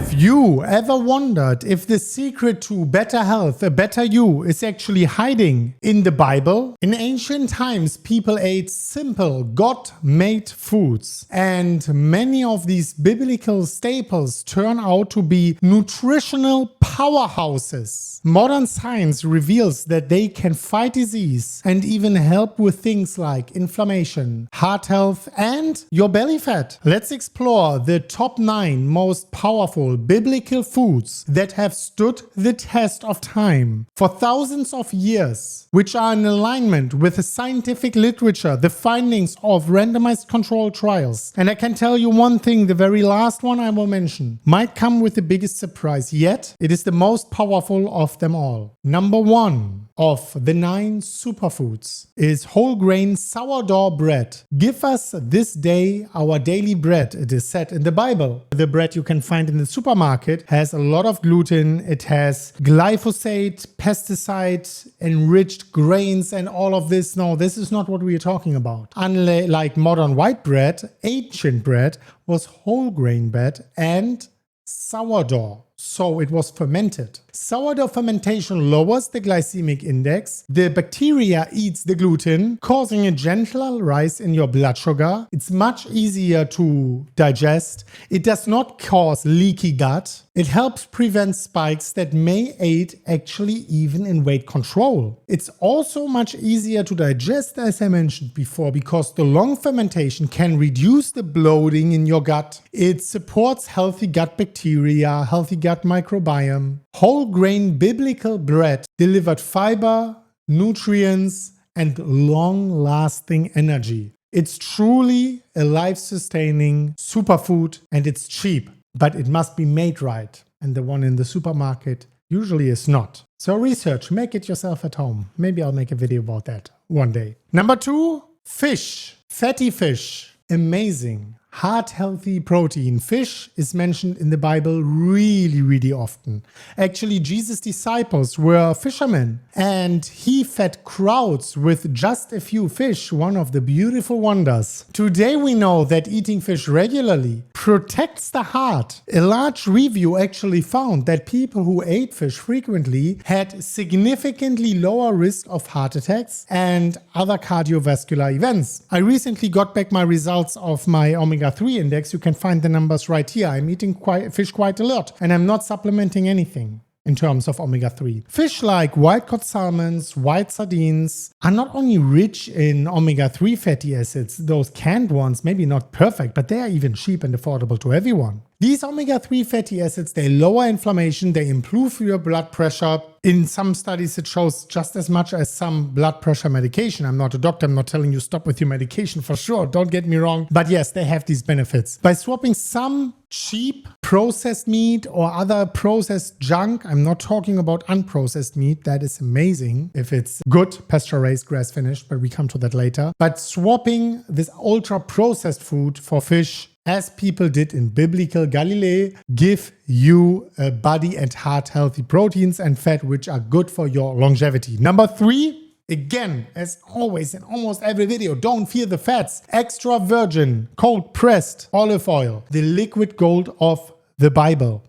Have you ever wondered if the secret to better health, a better you, is actually hiding in the Bible? In ancient times, people ate simple, God-made foods, and many of these biblical staples turn out to be nutritional powerhouses. Modern science reveals that they can fight disease and even help with things like inflammation, heart health, and your belly fat. Let's explore the top 9 most powerful biblical foods that have stood the test of time for thousands of years, which are in alignment with the scientific literature, the findings of randomized controlled trials. And I can tell you one thing, the very last one I will mention might come with the biggest surprise, yet it is the most powerful of them all. Number 1 of the 9 superfoods is whole grain sourdough bread. Give us this day our daily bread, it is said in the Bible. The bread you can find in the supermarket has a lot of gluten, it has glyphosate, pesticide, enriched grains and all of this. No, this is not what we are talking about. Unlike modern white bread, ancient bread was whole grain bread and sourdough. So it was fermented. Sourdough fermentation lowers the glycemic index. The bacteria eats the gluten, causing a gentle rise in your blood sugar. It's much easier to digest. It does not cause leaky gut. It helps prevent spikes that may aid actually even in weight control. It's also much easier to digest, as I mentioned before, because the long fermentation can reduce the bloating in your gut. It supports healthy gut bacteria, healthy gut microbiome. Whole grain biblical bread delivered fiber, nutrients, and long-lasting energy. It's truly a life-sustaining superfood, and it's cheap, but it must be made right. And the one in the supermarket usually is not. So research, make it yourself at home. Maybe I'll make a video about that one day. Number 2, fish. Fatty fish. Amazing. Heart-healthy protein. Fish is mentioned in the Bible really often. Actually, Jesus' disciples were fishermen and he fed crowds with just a few fish, one of the beautiful wonders. Today we know that eating fish regularly protects the heart. A large review actually found that people who ate fish frequently had significantly lower risk of heart attacks and other cardiovascular events. I recently got back my results of my omega-3 index. You can find the numbers right here. I'm eating fish quite a lot and I'm not supplementing anything in terms of omega-3. Fish like wild-caught salmons, white sardines are not only rich in omega-3 fatty acids, those canned ones, maybe not perfect, but they are even cheap and affordable to everyone. These omega-3 fatty acids, they lower inflammation, they improve your blood pressure. In some studies, it shows just as much as some blood pressure medication. I'm not a doctor, I'm not telling you stop with your medication for sure, don't get me wrong. But yes, they have these benefits. By swapping some cheap processed meat or other processed junk, I'm not talking about unprocessed meat, that is amazing if it's good, pasture-raised, grass-finished, but we come to that later. But swapping this ultra-processed food for fish, as people did in biblical Galilee, give you a body and heart healthy proteins and fat which are good for your longevity. Number 3, again, as always in almost every video, don't fear the fats. Extra virgin, cold pressed olive oil, the liquid gold of the Bible.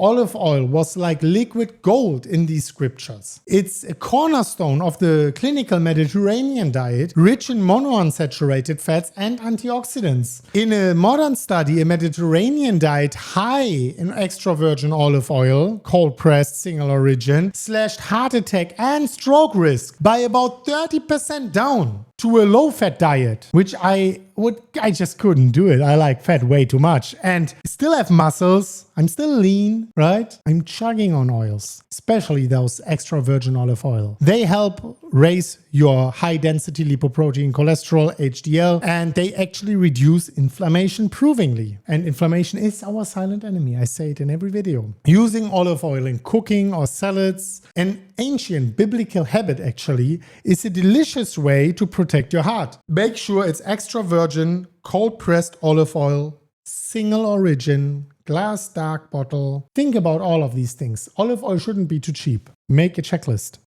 Olive oil was like liquid gold in these scriptures. It's a cornerstone of the clinical Mediterranean diet, rich in monounsaturated fats and antioxidants. In a modern study, a Mediterranean diet high in extra virgin olive oil, cold pressed, single origin, slashed heart attack and stroke risk by about 30% down to a low-fat diet, which I just couldn't do it. I like fat way too much and still have muscles. I'm still lean, right? I'm chugging on oils, especially those extra virgin olive oil. They help raise your high-density lipoprotein cholesterol, HDL, and they actually reduce inflammation provingly. And inflammation is our silent enemy. I say it in every video. Using olive oil in cooking or salads, an ancient biblical habit actually, is a delicious way to protect your heart. Make sure it's extra virgin, cold-pressed olive oil, single origin, glass dark bottle. Think about all of these things. Olive oil shouldn't be too cheap. Make a checklist.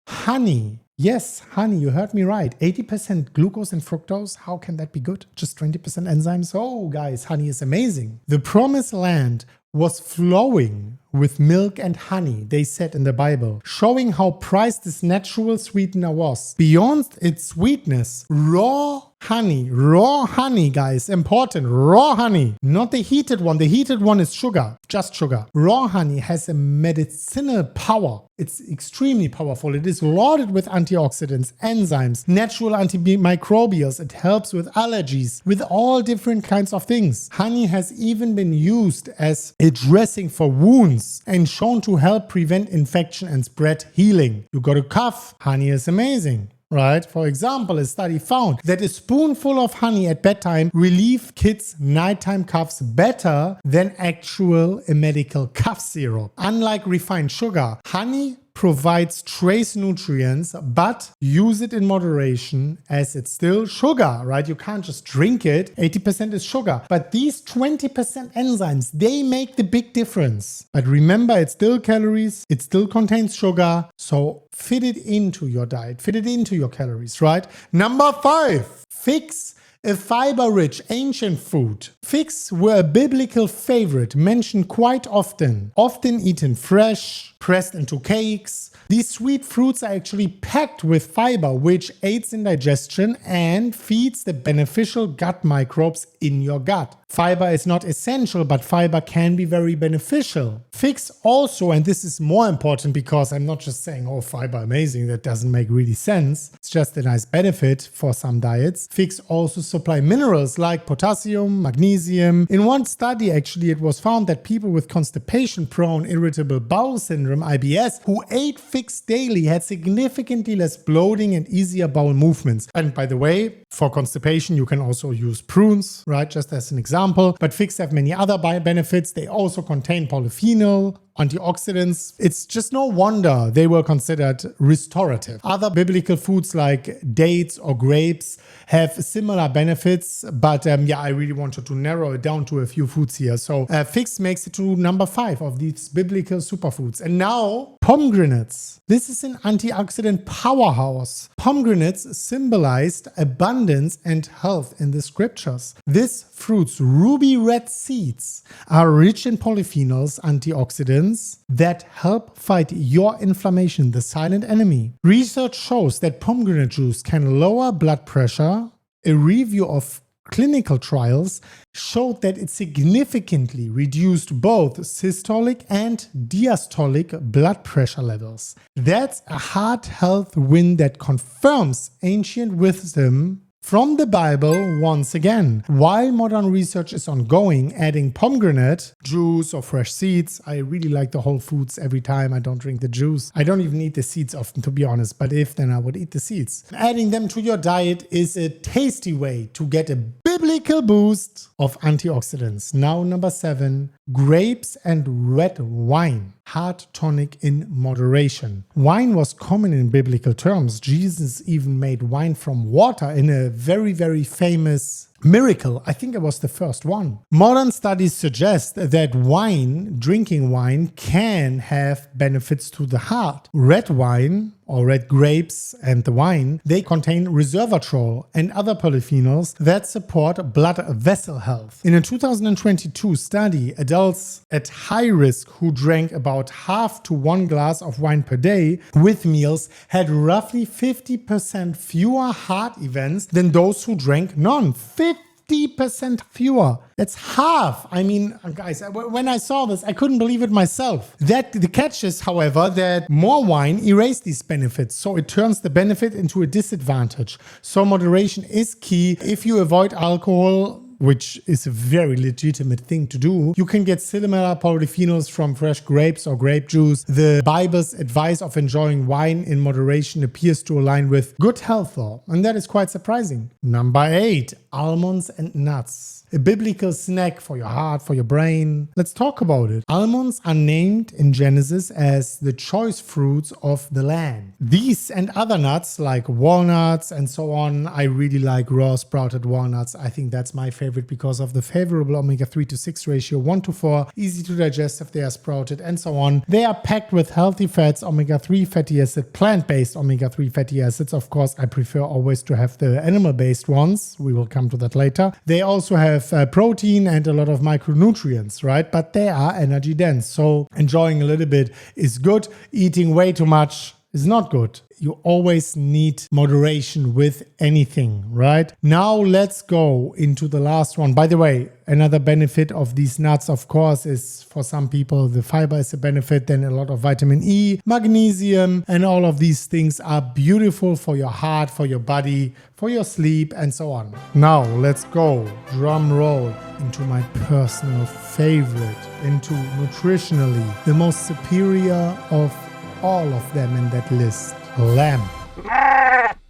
Honey. Yes, honey, you heard me right. 80% glucose and fructose. How can that be good? Just 20% enzymes? Oh, guys, honey is amazing. The promised land was flowing with milk and honey, they said in the Bible, showing how prized this natural sweetener was. Beyond its sweetness, raw honey, guys, important, raw honey, not the heated one. The heated one is sugar, just sugar. Raw honey has a medicinal power. It's extremely powerful. It is loaded with antioxidants, enzymes, natural antimicrobials. It helps with allergies, with all different kinds of things. Honey has even been used as a dressing for wounds and shown to help prevent infection and spread healing. You got a cough, honey is amazing. Right? For example, a study found that a spoonful of honey at bedtime relieved kids' nighttime coughs better than actual medical cough syrup. Unlike refined sugar, honey provides trace nutrients, but use it in moderation as it's still sugar, right? You can't just drink it. 80% is sugar. But these 20% enzymes, they make the big difference. But remember, it's still calories, it still contains sugar, so fit it into your diet, fit it into your calories, right? Number 5, figs. A fiber-rich ancient food. Figs were a biblical favorite, mentioned quite often eaten fresh, pressed into cakes. These sweet fruits are actually packed with fiber, which aids in digestion and feeds the beneficial gut microbes in your gut. Fiber is not essential, but fiber can be very beneficial. Figs also, and this is more important because I'm not just saying, oh, fiber amazing, that doesn't make really sense. It's just a nice benefit for some diets. Figs also supply minerals like potassium, magnesium. In one study, actually, it was found that people with constipation-prone irritable bowel syndrome, IBS, who ate figs daily had significantly less bloating and easier bowel movements. And by the way, for constipation, you can also use prunes, right? Just as an example. But figs have many other benefits. They also contain polyphenol, antioxidants. It's just no wonder they were considered restorative. Other biblical foods like dates or grapes have similar benefits, but I really wanted to narrow it down to a few foods here. So figs makes it to number 5 of these biblical superfoods. And now pomegranates. This is an antioxidant powerhouse. Pomegranates symbolized abundance and health in the scriptures. This fruit's ruby red seeds are rich in polyphenols, antioxidants, that help fight your inflammation, the silent enemy. Research shows that pomegranate juice can lower blood pressure. A review of clinical trials showed that it significantly reduced both systolic and diastolic blood pressure levels. That's a heart health win that confirms ancient wisdom from the Bible once again. While modern research is ongoing, adding pomegranate juice or fresh seeds, I really like the whole foods every time. I don't drink the juice. I don't even eat the seeds often, to be honest, but if, then I would eat the seeds. Adding them to your diet is a tasty way to get a biblical boost of antioxidants. Now number 7, grapes and red wine. Heart tonic in moderation. Wine was common in biblical terms. Jesus even made wine from water in a very, very famous miracle. I think it was the first one. Modern studies suggest that drinking wine can have benefits to the heart. Red wine or red grapes and the wine, they contain resveratrol and other polyphenols that support blood vessel health. In a 2022 study, adults at high risk who drank about half to 1 glass of wine per day with meals had roughly 50% fewer heart events than those who drank none. 50% fewer. That's half. I mean, guys, when I saw this, I couldn't believe it myself. The catch is, however, that more wine erases these benefits, so it turns the benefit into a disadvantage. So moderation is key. If you avoid alcohol, which is a very legitimate thing to do, you can get similar polyphenols from fresh grapes or grape juice. The Bible's advice of enjoying wine in moderation appears to align with good health law, and that is quite surprising. Number 8, almonds and nuts. A biblical snack for your heart, for your brain. Let's talk about it. Almonds are named in Genesis as the choice fruits of the land. These and other nuts like walnuts and so on, I really like raw sprouted walnuts. I think that's my favorite because of the favorable omega-3 to 6 ratio, 1:4, easy to digest if they are sprouted and so on. They are packed with healthy fats, omega-3 fatty acid, plant-based omega-3 fatty acids. Of course, I prefer always to have the animal-based ones. We will come to that later. They also have have protein and a lot of micronutrients, right? But they are energy dense. So enjoying a little bit is good. Eating way too much is not good. You always need moderation with anything, right? Now let's go into the last one. By the way, another benefit of these nuts, of course, is for some people, the fiber is a benefit, then a lot of vitamin E, magnesium, and all of these things are beautiful for your heart, for your body, for your sleep, and so on. Now let's go, drum roll, into my personal favorite, into nutritionally the most superior of all of them in that list. Lamb.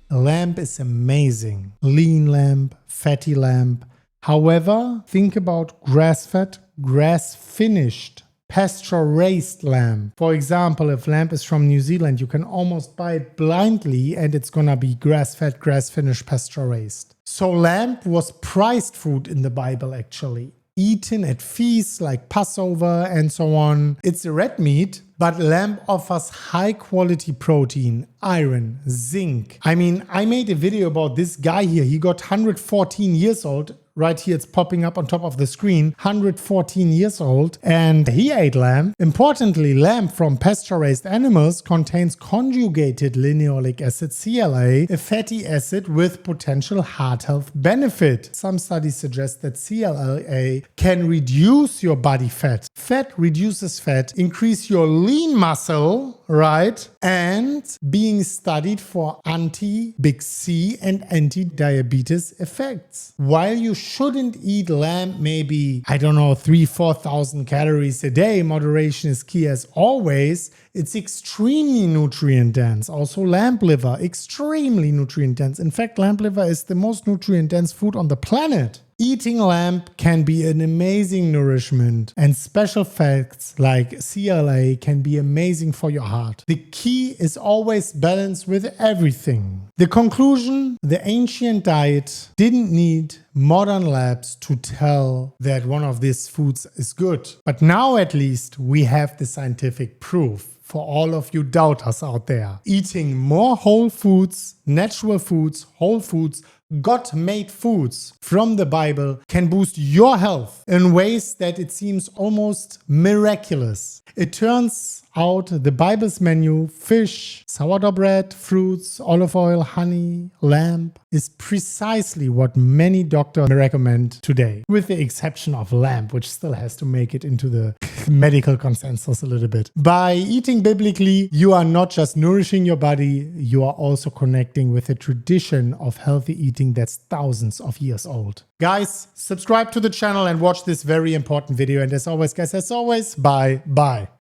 Lamb is amazing. Lean lamb, fatty lamb. However, think about grass-fed, grass-finished, pasture-raised lamb. For example, if lamb is from New Zealand, you can almost buy it blindly and it's gonna be grass-fed, grass-finished, pasture-raised. So lamb was prized food in the Bible actually. Eaten at feasts like Passover and so on. It's a red meat, but lamb offers high quality protein, iron, zinc. I mean, I made a video about this guy here. He got 114 years old. Right here, it's popping up on top of the screen, 114 years old, and he ate lamb. Importantly, lamb from pasture-raised animals contains conjugated linoleic acid, CLA, a fatty acid with potential heart health benefit. Some studies suggest that CLA can reduce your body fat. Fat reduces fat, increase your lean muscle, right? And being studied for anti-big C and anti-diabetes effects. While you shouldn't eat lamb maybe, I don't know, 3,000-4,000 calories a day, moderation is key as always, it's extremely nutrient dense. Also lamb liver, extremely nutrient dense. In fact, lamb liver is the most nutrient dense food on the planet. Eating lamb can be an amazing nourishment, and special facts like CLA can be amazing for your heart. The key is always balance with everything. The conclusion, the ancient diet didn't need modern labs to tell that one of these foods is good. But now at least we have the scientific proof. For all of you doubters out there, eating more whole foods, natural foods, whole foods, God-made foods from the Bible can boost your health in ways that it seems almost miraculous. It turns out the Bible's menu, fish, sourdough bread, fruits, olive oil, honey, lamb, is precisely what many doctors recommend today, with the exception of lamb, which still has to make it into the medical consensus a little bit. By eating biblically, you are not just nourishing your body, you are also connecting with a tradition of healthy eating that's thousands of years old. Guys, subscribe to the channel and watch this very important video. And as always, guys, bye.